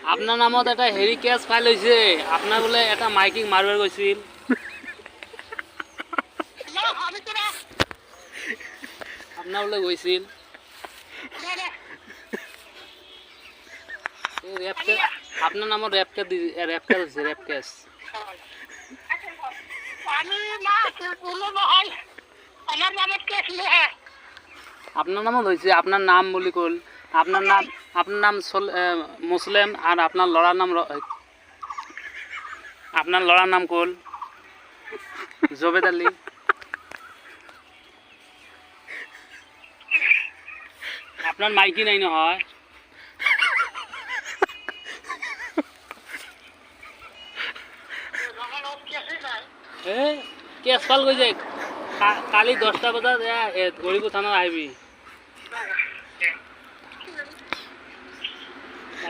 আপনাৰ নামত এটা হেৰি কেছ ফাইল হৈছে আপনার বলে এটা মাইকিং মারবার গৈছিল আপনার বলে গৈছিল আপনার নামত রেপ কেস হৈছে রেপ কেস আপনার নামত হৈছে আপনার নাম বলি কল আপনার নাম মুসলিম আর আপনার লড়ার নাম কল জবেদ আলী আপনার মাইকি নাই নহয় কেছ ফাল গৈ যায় কালি 10টা বজাত গরিব থানা আহিবি